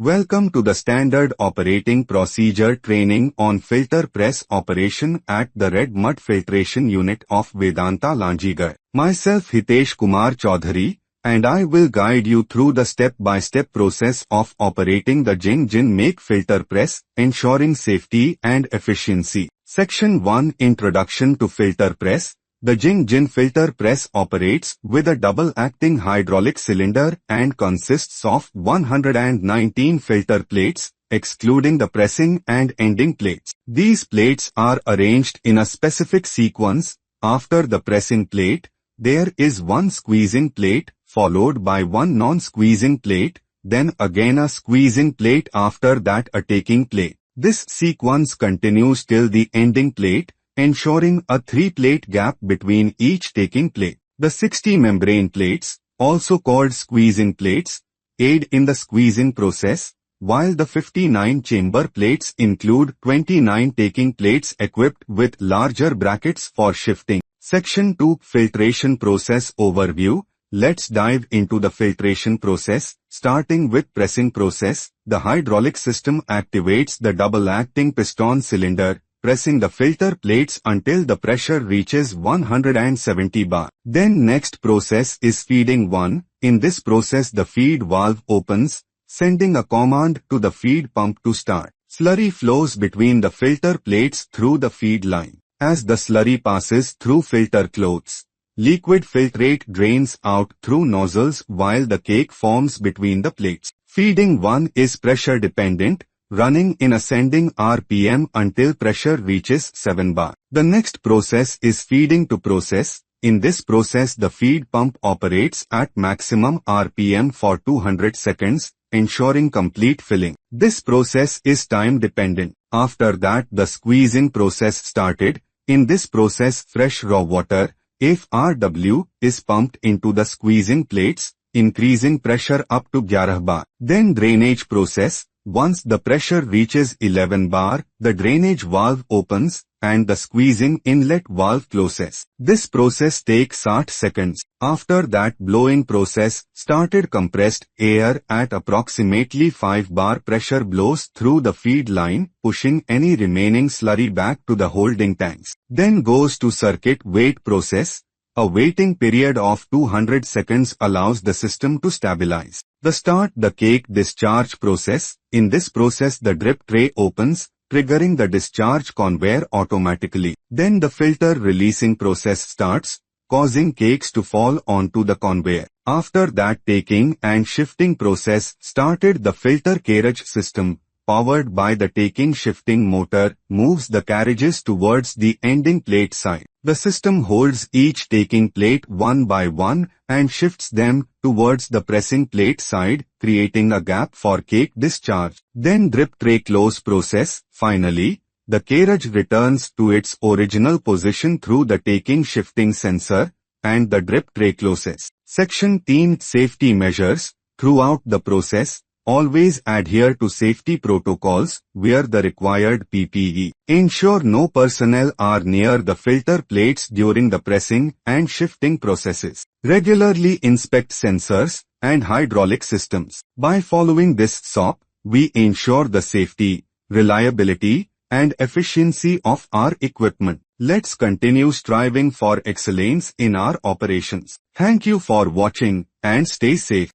Welcome to the Standard Operating Procedure Training on Filter Press Operation at the Red Mud Filtration Unit of Vedanta Lanjigarh. Myself Hitesh Kumar Chaudhary, and I will guide you through the step-by-step process of operating the Jing-Jin make filter press, ensuring safety and efficiency. Section 1 Introduction to Filter Press. The Jing-Jin filter press operates with a double-acting hydraulic cylinder and consists of 119 filter plates, excluding the pressing and ending plates. These plates are arranged in a specific sequence. After the pressing plate, there is one squeezing plate, followed by one non-squeezing plate, then again a squeezing plate, after that a taking plate. This sequence continues till the ending plate, ensuring a 3-plate gap between each taking plate. The 60 membrane plates, also called squeezing plates, aid in the squeezing process, while the 59 chamber plates include 29 taking plates equipped with larger brackets for shifting. Section 2 Filtration Process Overview. Let's dive into the filtration process, starting with pressing process. The hydraulic system activates the double-acting piston cylinder, pressing the filter plates until the pressure reaches 170 bar. Then next process is feeding 1. In this process the feed valve opens, sending a command to the feed pump to start. Slurry flows between the filter plates through the feed line. As the slurry passes through filter cloths, liquid filtrate drains out through nozzles while the cake forms between the plates. Feeding 1 is pressure dependent, running in ascending RPM until pressure reaches 7 bar. The next process is feeding 2 process. In this process the feed pump operates at maximum RPM for 200 seconds, ensuring complete filling. This process is time dependent. After that the squeezing process started. In this process fresh raw water, FRW, is pumped into the squeezing plates, increasing pressure up to 11 bar. Then drainage process. Once the pressure reaches 11 bar, the drainage valve opens and the squeezing inlet valve closes. This process takes 60 seconds. After that blowing process started. Compressed air at approximately 5 bar pressure blows through the feed line, pushing any remaining slurry back to the holding tanks. Then goes to circuit wait process. A waiting period of 200 seconds allows the system to stabilize. The start the cake discharge process. In this process the drip tray opens, triggering the discharge conveyor automatically. Then the filter releasing process starts, causing cakes to fall onto the conveyor. After that taking and shifting process started. The filter carriage system, powered by the taking shifting motor, moves the carriages towards the ending plate side. The system holds each taking plate one by one and shifts them towards the pressing plate side, creating a gap for cake discharge. Then drip tray close process. Finally, the carriage returns to its original position through the taking shifting sensor, and the drip tray closes. Section 10 Safety Measures. Throughout the process, always adhere to safety protocols, wear the required PPE. Ensure no personnel are near the filter plates during the pressing and shifting processes. Regularly inspect sensors and hydraulic systems. By following this SOP, we ensure the safety, reliability, and efficiency of our equipment. Let's continue striving for excellence in our operations. Thank you for watching and stay safe.